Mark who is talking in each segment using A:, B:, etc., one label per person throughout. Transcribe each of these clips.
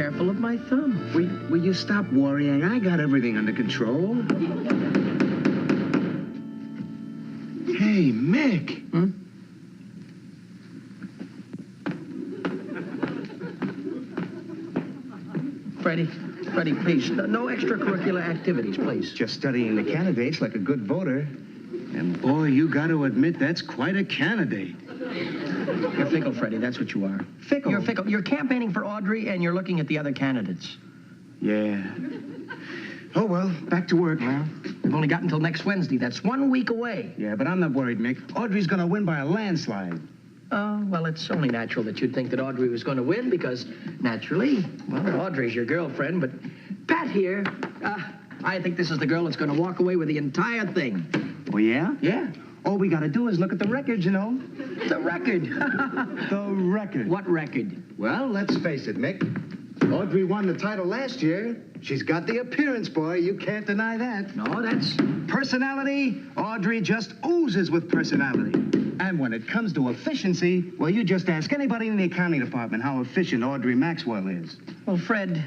A: careful of my thumb.
B: Will you stop worrying? I got everything under control. Hey, Mick.
A: Hmm? Freddy, please, no extracurricular activities, please.
B: Just studying the candidates like a good voter. And boy, you got to admit, that's quite a candidate.
A: You're fickle, Freddy, that's what you are.
B: Fickle?
A: You're fickle. You're campaigning for Audrey, and you're looking at the other candidates.
B: Yeah. Oh, well, back to work now.
A: We've only got until next Wednesday. That's 1 week away.
B: Yeah, but I'm not worried, Mick. Audrey's gonna win by a landslide.
A: Oh, well, it's only natural that you'd think that Audrey was going to win because, naturally, well, Audrey's your girlfriend, but Pat here, I think this is the girl that's going to walk away with the entire thing.
B: Oh, yeah?
A: Yeah.
B: All we gotta do is look at the records, you know.
A: The record.
B: The record.
A: What record?
B: Well, let's face it, Mick. Audrey won the title last year. She's got the appearance, boy. You can't deny that.
A: No, that's...
B: Personality, Audrey just oozes with personality. And when it comes to efficiency, well, you just ask anybody in the accounting department how efficient Audrey Maxwell is.
A: Well, Fred,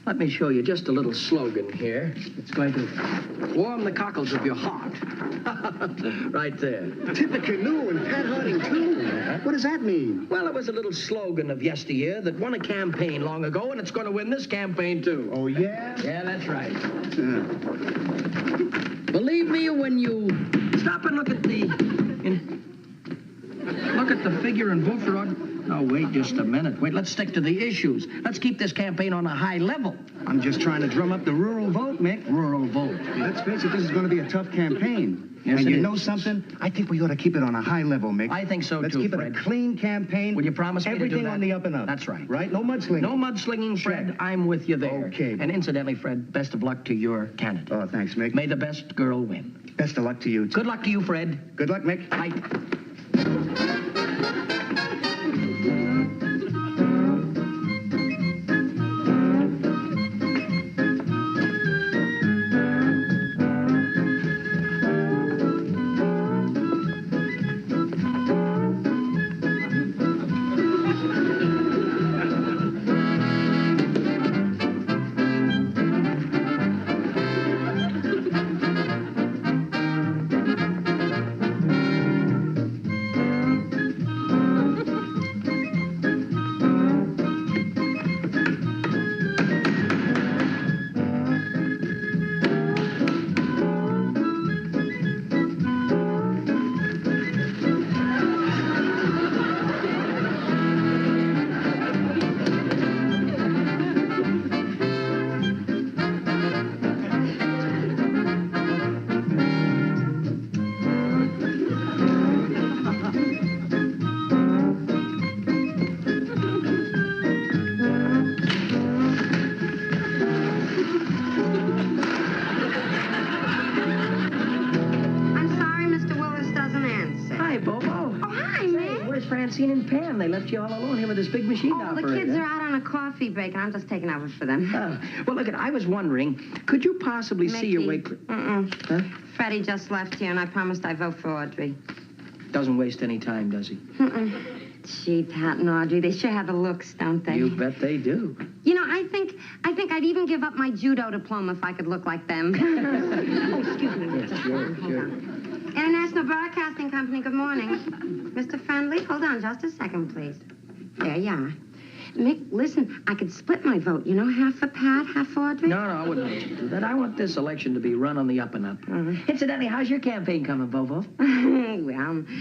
A: let me show you just a little slogan here. It's going to warm the cockles of your heart. Right there.
B: Tippecanoe and Pat Harding, too. What does that mean?
A: Well, it was a little slogan of yesteryear that won a campaign long ago, and it's going to win this campaign, too.
B: Oh, yeah?
A: Yeah, that's right. Believe me when you stop and look at the figure and vote for Audrey. Oh, wait just a minute. Wait, let's stick to the issues. Let's keep this campaign on a high level.
B: I'm just trying to drum up the rural vote, Mick.
A: Rural vote.
B: Let's face it, this is going to be a tough campaign.
A: Yes,
B: and
A: it
B: you
A: is.
B: know something? I think we ought to keep it on a high level, Mick.
A: I think so,
B: Let's
A: too,
B: keep
A: Fred.
B: it a clean campaign.
A: Will you promise me to do
B: Everything
A: that?
B: on the up and up.
A: That's right.
B: Right? No mudslinging.
A: No mudslinging, Fred.
B: Check.
A: I'm with you there.
B: Okay.
A: And incidentally, Fred, best of luck to your candidate.
B: Oh, thanks, Mick.
A: May the best girl win.
B: Best of luck to you, too.
A: Good luck to you, Fred.
B: Good luck, Mick.
A: Bye. They left you all alone here with this big machine operator.
C: The kids are out on a coffee break, and I'm just taking over for them.
A: Well, look, I was wondering, could you possibly see your way... Huh?
C: Freddie just left here, and I promised I'd vote for Audrey.
A: Doesn't waste any time, does he?
C: Gee, Pat and Audrey, they sure have the looks, don't they?
A: You bet they do.
C: You know, I think I'd even give up my judo diploma if I could look like them. Oh, excuse me.
A: Yes, sure.
C: International Broadcasting Company, good morning. Mr. Friendly, hold on just a second, please. There you are. Mick, listen, I could split my vote. You know, half for Pat, half for Audrey?
A: No, I wouldn't let you do that. I want this election to be run on the up and up. Incidentally, how's your campaign coming, Bobo?
C: Well,
A: what do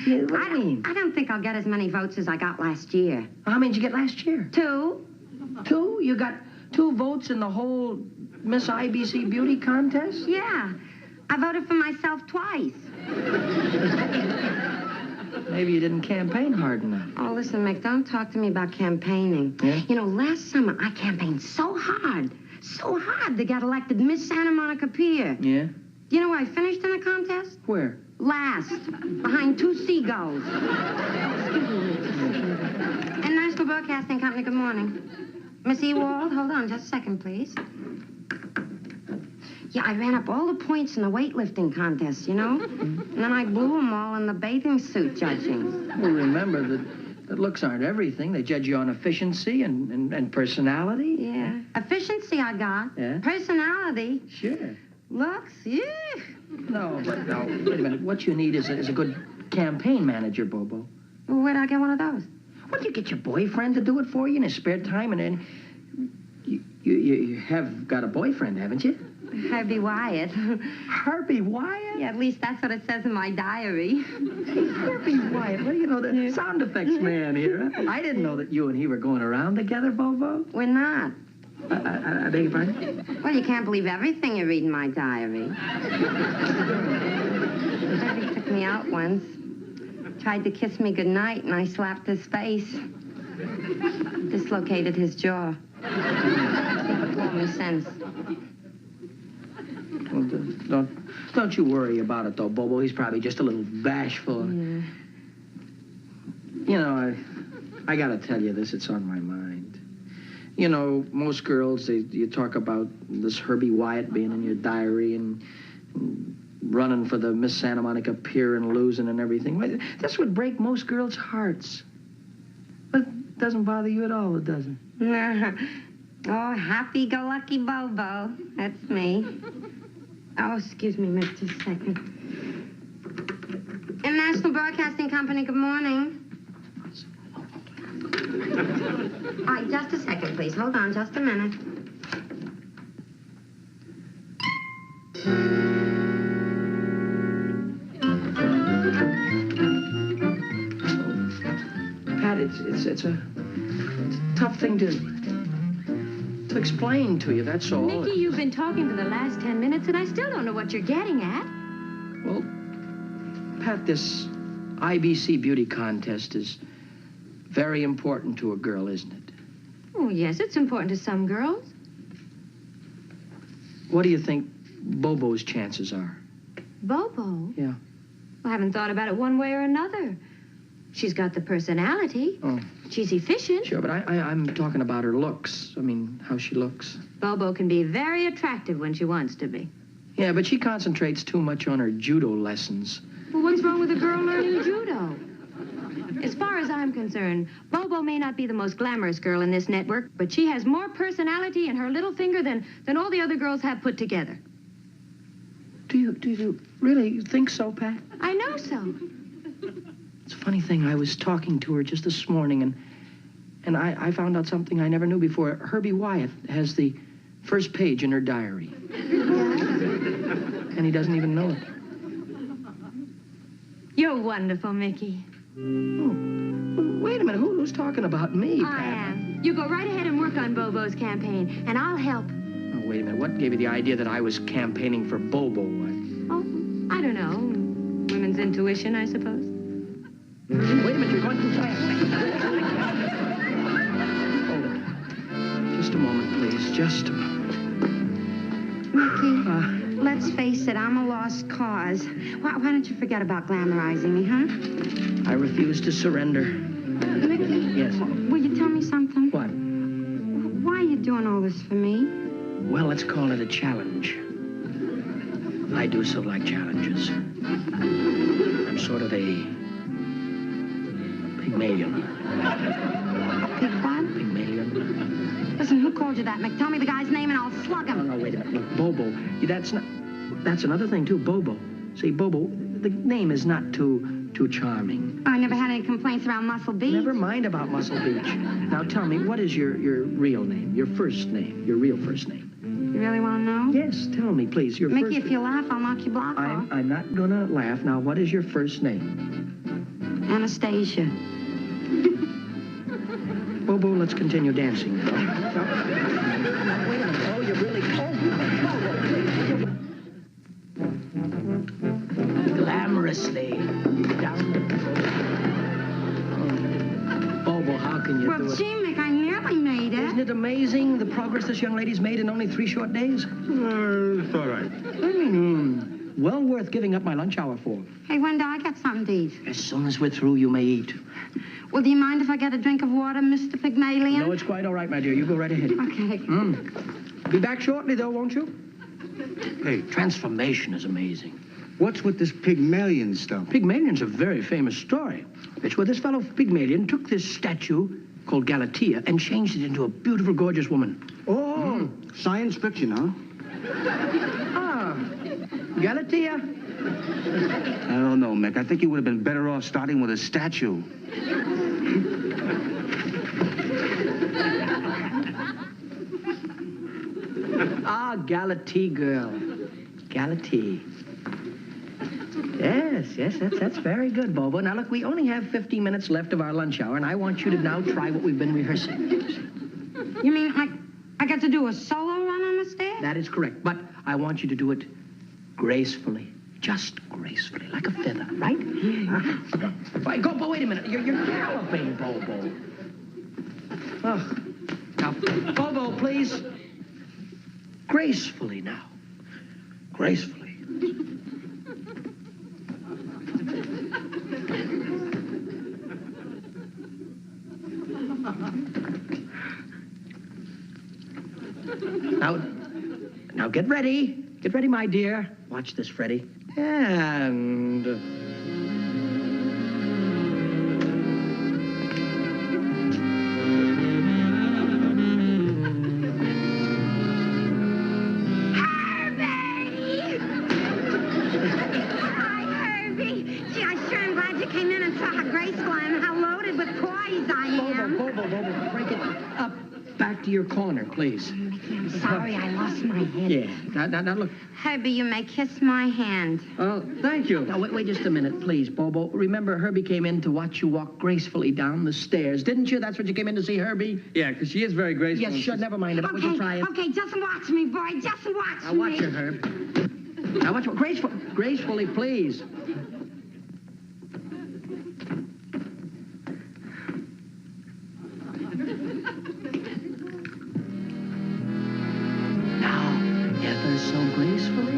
A: you mean?
C: I don't think I'll get as many votes as I got last year.
A: How many did you get last year?
C: 2.
A: 2? You got 2 votes in the whole Miss I.B.C. beauty contest?
C: Yeah. I voted for myself twice.
A: Maybe you didn't campaign hard enough.
C: Oh, listen, Mick, don't talk to me about campaigning.
A: Yeah?
C: You know, last summer I campaigned so hard to get elected Miss Santa Monica Pier.
A: Yeah?
C: You know where I finished in the contest?
A: Where?
C: Last, behind 2 seagulls. Excuse me. And National Broadcasting Company, good morning. Miss Ewald, hold on just a second, please. Yeah, I ran up all the points in the weightlifting contest, you know? And then I blew them all in the bathing suit judging.
A: Well, remember that But looks aren't everything. They judge you on efficiency and personality.
C: Yeah. Efficiency I got.
A: Yeah?
C: Personality.
A: Sure.
C: Looks, yeah.
A: No, but no, wait a minute. What you need is a good campaign manager, Bobo.
C: Well, where'd I get one of those?
A: What, you get your boyfriend to do it for you in his spare time? And then you have got a boyfriend, haven't you?
C: Herbie Wyatt.
A: Herbie Wyatt?
C: Yeah, at least that's what it says in my diary.
A: Herbie Wyatt. Well, you know, the sound effects man here. I didn't know that you and he were going around together, Bobo.
C: We're not.
A: I beg your pardon?
C: Well, you can't believe everything you read in my diary. Herbie took me out once. Tried to kiss me goodnight, and I slapped his face. Dislocated his jaw. Never told me since.
A: Well, don't you worry about it, though, Bobo. He's probably just a little bashful.
C: Yeah.
A: You know, I gotta tell you this. It's on my mind. You know, most girls, you talk about this Herbie Wyatt being in your diary and running for the Miss Santa Monica Pier and losing and everything. Well, this would break most girls' hearts. But it doesn't bother you at all, it doesn't.
C: Oh, happy-go-lucky Bobo. That's me. Oh, excuse me, just a second. International Broadcasting Company, good morning. All right, just a second, please. Hold on just a minute.
A: Pat, it's a tough thing to explain to you, that's all.
D: Nicky, you've been talking for the last 10 minutes, and I still don't know what you're getting at.
A: Well, Pat, this I.B.C. beauty contest is very important to a girl, isn't it?
D: Oh, yes, it's important to some girls.
A: What do you think Bobo's chances are?
D: Bobo?
A: Yeah.
D: I haven't thought about it one way or another. She's got the personality.
A: Oh.
D: She's efficient.
A: Sure, but I'm talking about her looks. I mean, how she looks.
D: Bobo can be very attractive when she wants to be.
A: Yeah, but she concentrates too much on her judo lessons.
D: Well, what's wrong with a girl learning judo? As far as I'm concerned, Bobo may not be the most glamorous girl in this network, but she has more personality in her little finger than all the other girls have put together.
A: Do you really think so, Pat?
D: I know so.
A: It's a funny thing. I was talking to her just this morning, and I found out something I never knew before. Herbie Wyatt has the first page in her diary. And he doesn't even know it.
D: You're wonderful, Mickey.
A: Oh, wait a minute. Who's talking about me, Pat?
D: I am. You go right ahead and work on Bobo's campaign, and I'll help.
A: Oh, wait a minute. What gave you the idea that I was campaigning for Bobo?
D: Oh, I don't know. Women's intuition, I suppose.
A: Wait a minute. You're going too fast. Hold it. Just a moment, please. Just a moment.
C: Mickey, let's face it, I'm a lost cause. Why don't you forget about glamorizing me, huh?
A: I refuse to surrender.
C: Mickey?
A: Yes.
C: Will you tell me something?
A: What?
C: Why are you doing all this for me?
A: Well, let's call it a challenge. I do so like challenges. I'm sort of a Pygmalion.
C: Big what?
A: Pygmalion.
C: Listen, who called you that, Mick? Tell me the guy's name and I'll slug him.
A: No, wait a minute. Look, Bobo. That's another thing, too. Bobo. See, Bobo, the name is not too charming.
C: I never had any complaints around Muscle Beach.
A: Never mind about Muscle Beach. Now, tell me, what is your real name? Your first name? Your real first name?
C: You really want to know?
A: Yes, tell me, please. Your
C: Mickey,
A: first...
C: if you laugh, I'll knock your block off.
A: I'm not gonna laugh. Now, what is your first name?
C: Anastasia.
A: Bobo, let's continue dancing now. No. Wait a minute. Oh, you really... Glamorously. Down the... Bobo, how can you do
C: Well,
A: it?
C: gee, Mick, I nearly made
A: Isn't
C: it.
A: it amazing the progress this young lady's made in only 3 short days?
B: It's all right.
A: Well worth giving up my lunch hour for.
C: Hey, when do I get something to eat?
A: As soon as we're through, you may eat.
C: Well, do you mind if I get a drink of water, Mr. Pygmalion?
A: No, it's quite all right, my dear. You go right ahead.
C: Okay.
A: Be back shortly, though, won't you? Hey, transformation is amazing.
B: What's with this Pygmalion stuff?
A: Pygmalion's a very famous story. It's where this fellow Pygmalion took this statue called Galatea and changed it into a beautiful, gorgeous woman.
B: Oh, science fiction, huh?
A: Ah, Galatea.
B: I don't know, Mick. I think you would have been better off starting with a statue.
A: Ah, Galatea girl. Galatea. Yes, that's very good, Bobo. Now, look, we only have 15 minutes left of our lunch hour, and I want you to now try what we've been rehearsing.
C: You mean I got to do a solo run on the stairs?
A: That is correct, but I want you to do it gracefully. Just gracefully, like a feather, right? Right, go, but wait a minute. You're galloping, Bobo. Oh. Now, Bobo, please. Gracefully now. Gracefully. Now get ready. Get ready, my dear. Watch this, Freddy. And... Bobo, break it up. Back to your corner, please.
C: I'm sorry, I lost my head.
A: Yeah. Now, look.
C: Herbie, you may kiss my hand.
A: Oh, thank you. Now, wait just a minute, please, Bobo. Remember, Herbie came in to watch you walk gracefully down the stairs, didn't you? That's what you came in to see, Herbie?
E: Yeah, because she is very graceful.
A: Yes, sure, never mind about it. We can try it.
C: Okay, just watch me, boy. Just watch
A: Now,
C: me.
A: watch it, Herb. Now, watch it. Gracefully, please. Ever so gracefully.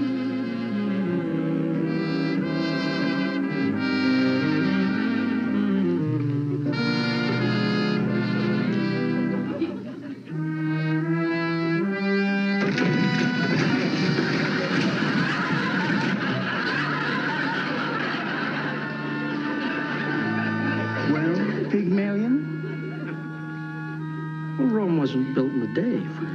B: Well, Pygmalion?
A: Well, Rome wasn't built in a day, Fred.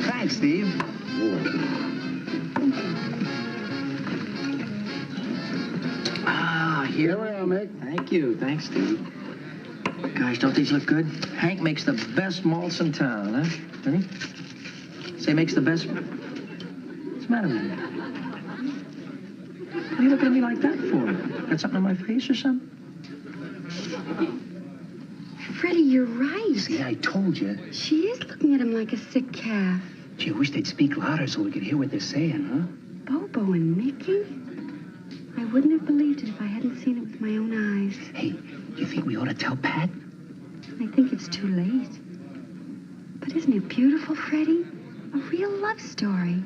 B: Thanks, Steve.
A: Ah, here we are, Mick. Thank you. Thanks, Steve. Gosh, don't these look good? Hank makes the best malts in town, huh? Doesn't he? Say makes the best... What's the matter with you? What are you looking at me like that for? Got something on my face or something?
C: Freddie, you're right.
B: See, I told you.
C: She is looking at him like a sick calf.
B: Gee, I wish they'd speak louder so we could hear what they're saying, huh?
C: Bobo and Mickey? I wouldn't have believed it if I hadn't seen it with my own eyes.
B: Hey, you think we ought to tell Pat?
C: I think it's too late. But isn't it beautiful, Freddie? A real love story.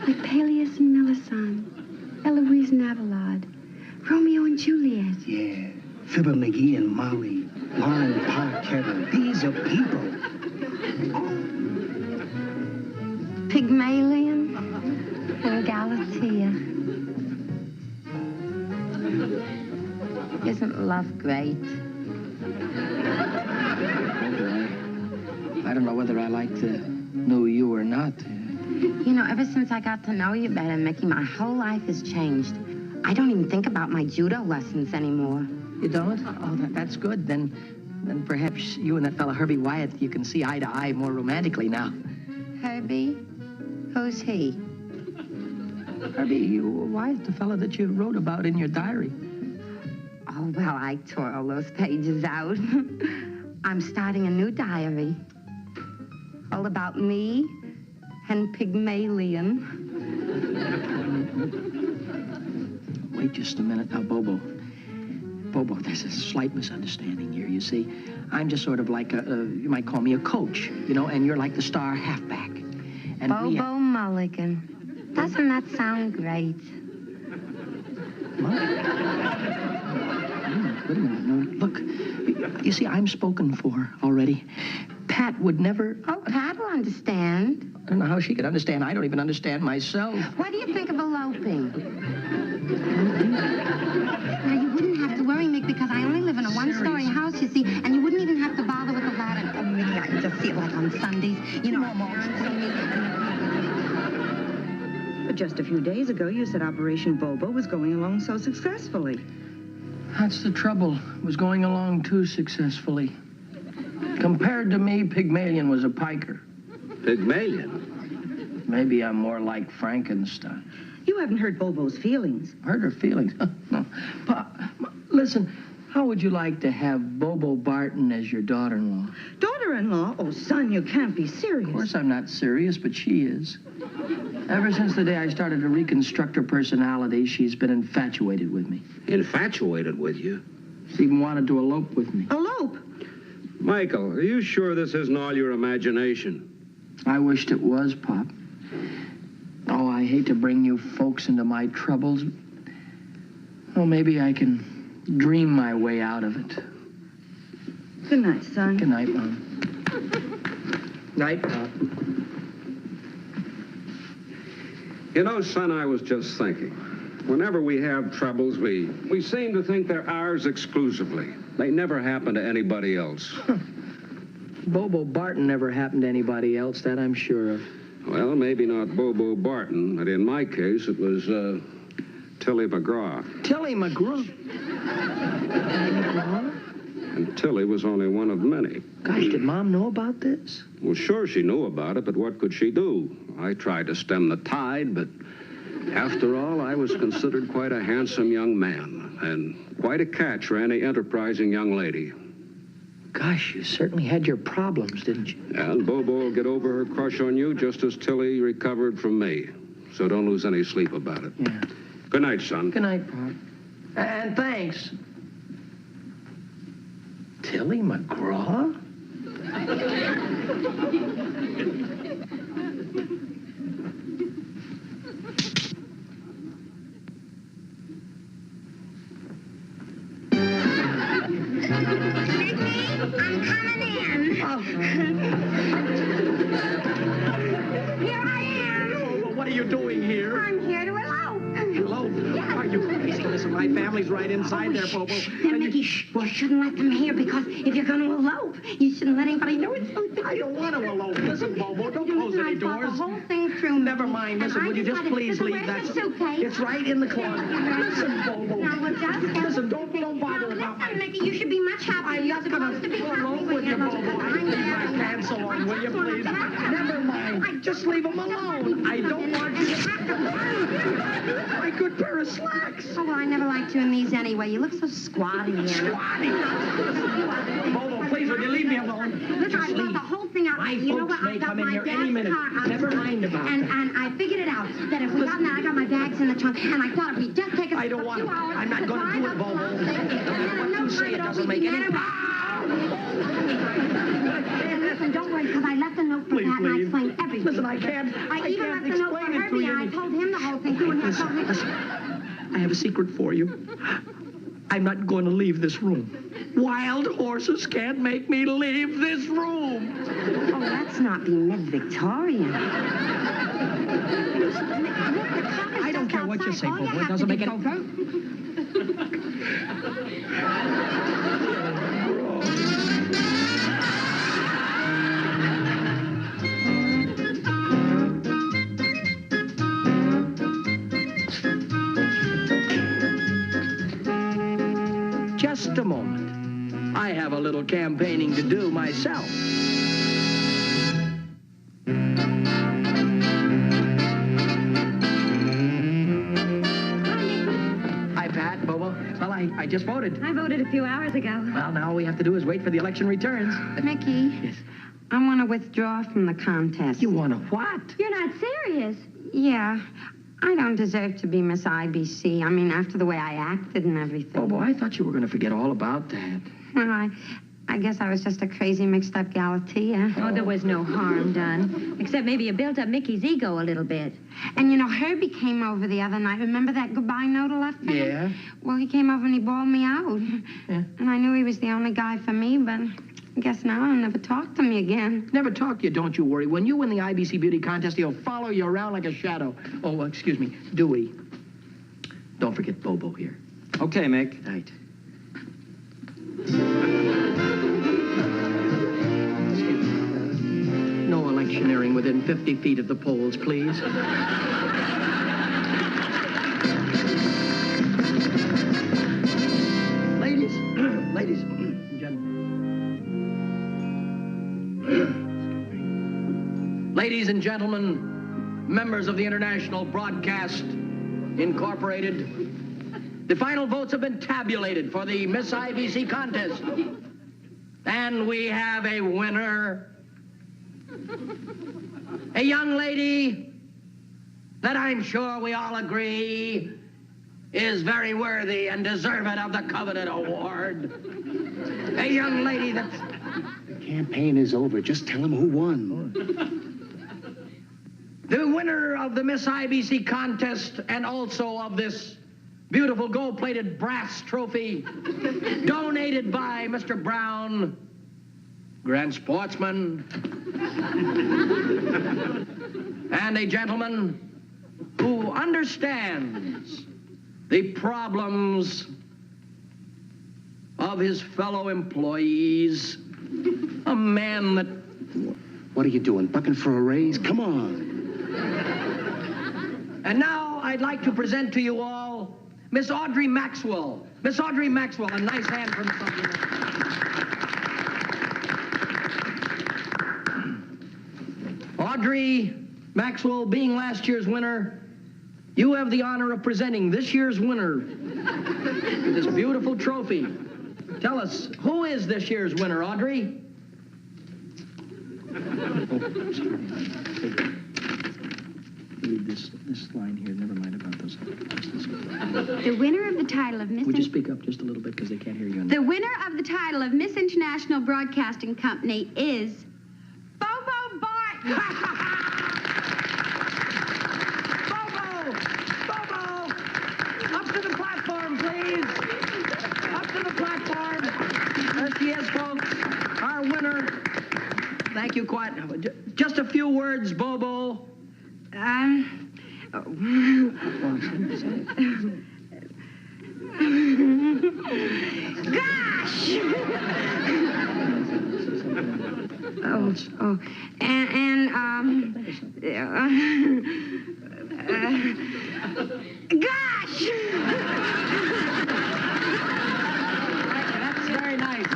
C: Like Peleus and Melisande, Eloise and Avalon, Romeo and Juliet.
B: Yeah, Fibber McGee and Molly, Lauren Parkettle. These are people.
C: Pygmalion and Galatea. Isn't love great?
A: I don't know whether I like to know you or not.
E: You know, ever since I got to know you better, Mickey, my whole life has changed. I don't even think about my judo lessons anymore.
A: You don't? Oh, that's good. Then perhaps you and that fella Herbie Wyatt, you can see eye to eye more romantically now.
E: Herbie? Who's he?
A: Herbie Wyatt, the fella that you wrote about in your diary.
E: Oh, well, I tore all those pages out. I'm starting a new diary. All about me and Pygmalion.
A: Wait just a minute now, Bobo. Bobo, there's a slight misunderstanding here, you see. I'm just sort of like you might call me a coach, you know, and you're like the star halfback. And
E: Bobo Mulligan. Doesn't that sound great?
A: What? Wait a minute. No, look, you see, I'm spoken for already. Pat would never...
E: Oh, Pat will understand.
A: I don't know how she could understand. I don't even understand myself.
E: What do you think of eloping? Now, you wouldn't have to worry, Mick, because I only live in a one-story house, you see, and you wouldn't even have to bother with the ladder. Oh, Mickey, I just feel like on Sundays, you know,
F: But just a few days ago, you said Operation Bobo was going along so successfully.
A: That's the trouble. It was going along too successfully. Compared to me, Pygmalion was a piker.
B: Pygmalion?
A: Maybe I'm more like Frankenstein.
F: You haven't hurt Bobo's feelings.
A: Hurt her feelings? No. Listen, how would you like to have Bobo Barton as your daughter-in-law?
F: Daughter-in-law? Oh, son, you can't be serious.
A: Of course I'm not serious, but she is. Ever since the day I started to reconstruct her personality, she's been infatuated with me.
G: Infatuated with you?
A: She even wanted to elope with me.
F: Elope?
G: Michael, are you sure this isn't all your imagination?
A: I wished it was, Pop. Oh, I hate to bring you folks into my troubles. Oh, maybe I can dream my way out of it.
F: Good night, son.
A: Good night, Mom. Night, Pop.
G: You know, son, I was just thinking. Whenever we have troubles, we seem to think they're ours exclusively. They never happen to anybody else.
A: Bobo Barton never happened to anybody else, that I'm sure of.
G: Well, maybe not Bobo Barton, but in my case, it was Tilly McGraw.
A: Tilly McGraw?
G: And Tilly was only one of many.
A: Gosh, did Mom know about this?
G: Well, sure, she knew about it, but what could she do? I tried to stem the tide, but after all, I was considered quite a handsome young man and quite a catch for any enterprising young lady.
A: Gosh, you certainly had your problems, didn't you?
G: And Bobo will get over her crush on you just as Tilly recovered from me. So don't lose any sleep about it.
A: Yeah.
G: Good night, son.
A: Good night, Pop. And thanks. Tilly McGraw?
E: I'm coming in. Here I am.
A: Well, what are you doing here?
E: I'm here to elope.
A: Hello?
E: Yes.
A: Are you crazy? Listen, my family's right inside there, Bobo.
E: Now, Mickey, you shouldn't let them hear, because if you're going to elope, you shouldn't let anybody know it's so.
A: I don't want to elope. Listen, Bobo, don't close any
E: I thought
A: doors.
E: the whole thing through.
A: Never mind. Listen, would you just please leave that? It's right in the closet. Listen, Bobo.
E: Now, we'll just...
A: Listen, don't bother about
E: Listen,
A: my...
E: Mickey, you should be much happier.
A: I'm not going to elope with you, Bobo. I leave my pants alone, will you, please? Never mind. Just leave them alone. I don't want you to... My good pair of slacks.
E: Oh, well, I never liked you in these anyway. You look so squatty.
A: Squatty. Bobo, please, will you leave me alone?
E: Listen, I thought the whole thing out.
A: My
E: You know
A: folks
E: what?
A: may
E: I got
A: come in
E: my
A: here
E: dad's
A: any minute.
E: car out.
A: Never mind about
E: and,
A: that.
E: And I figured it out, that if we got in there, I got my bags in the trunk, and I thought if we just take us
A: I don't
E: a
A: want
E: few
A: to.
E: hours...
A: I'm not going to do it, Bobo. What you say, it doesn't make any...
E: Listen, don't worry, because I left a note for
A: Please,
E: Pat, and I
A: please.
E: explained everything.
A: Listen, I can't
E: I even left a note for
A: explain it to
E: Herbie,
A: you.
E: and I told him the whole thing, too, and he told me...
A: I have a secret for you. I'm not going to leave this room. Wild horses can't make me leave this room.
E: Oh, let's not be mid-Victorian.
A: I don't care what you say, Bobo. It doesn't make any... just a moment. I have a little campaigning to do myself. Hi, Pat, Bobo. Well, I just voted.
D: I voted a few hours ago.
A: Well, now all we have to do is wait for the election returns.
E: Mickey,
A: Yes.
E: I want to withdraw from the contest.
A: You want to what?
D: You're not serious.
E: Yeah, I don't deserve to be Miss I.B.C. I mean, after the way I acted and everything.
A: Bobo, I thought you were going to forget all about that.
E: Well, I guess I was just a crazy mixed-up Galatea.
D: Oh, there was no harm done. Except maybe you built up Mickey's ego a little bit.
E: And, you know, Herbie came over the other night. Remember that goodbye note I left for him?
A: Yeah?
E: Well, he came over and he bawled me out.
A: Yeah.
E: And I knew he was the only guy for me, but I guess now he'll never talk to me again.
A: Never talk to you, don't you worry. When you win the I.B.C. beauty contest, he'll follow you around like a shadow. Oh, excuse me, Dewey. Don't forget Bobo here.
H: Okay, Mick.
A: Right. No electioneering within 50 feet of the polls, please. Ladies and gentlemen. Ladies and gentlemen, members of the International Broadcast Incorporated, the final votes have been tabulated for the Miss I.B.C. contest. And we have a winner. A young lady that I'm sure we all agree is very worthy and deserving of the coveted award. A young lady that's...
B: The campaign is over. Just tell them who won.
A: The winner of the Miss I.B.C. contest and also of this beautiful gold-plated brass trophy donated by Mr. Brown, grand sportsman, and a gentleman who understands the problems of his fellow employees, a man that...
B: What are you doing, bucking for a raise? Come on.
A: And now I'd like to present to you all Miss Audrey Maxwell. Miss Audrey Maxwell, a nice hand from somebody. Audrey Maxwell, being last year's winner, you have the honor of presenting this year's winner with this beautiful trophy. Tell us, who is this year's winner, Audrey? Read this line here. Never mind about those.
C: The winner of the title of Miss...
A: Would you speak up just a little bit because they can't hear you?
C: The winner of the title of Miss International Broadcasting Company is Bobo Barton.
A: Bobo! Up to the platform, please. Up to the platform. There she is, folks. Our winner. Thank you quite. Just a few words, Bobo.
E: Gosh! Gosh!
A: That's very nice.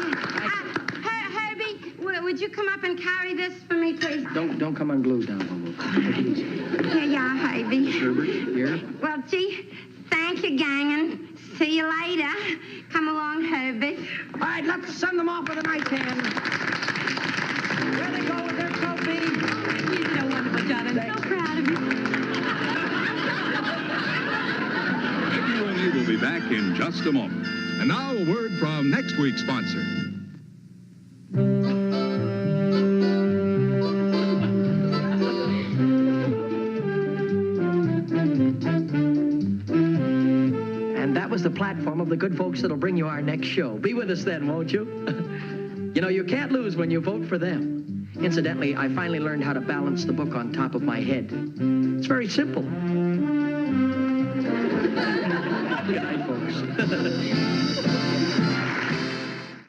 E: Herbie, would you come up and carry this for me, please?
A: Don't come unglued now, Bobo.
E: Here you are, Herbie.
A: Herbert, here.
E: Well, gee, thank you, gang, and see you later. Come along, Herbie.
A: All right, let's send them off with a nice hand. There they go with their trophy.
D: You did a wonderful job. I'm so proud of you.
I: WOU will be back in just a moment. And now a word from next week's sponsor.
A: And that was the platform of the good folks that'll bring you our next show. Be with us then, won't you? You know, you can't lose when you vote for them. Incidentally, I finally learned how to balance the book on top of my head. It's very simple. Good night, folks.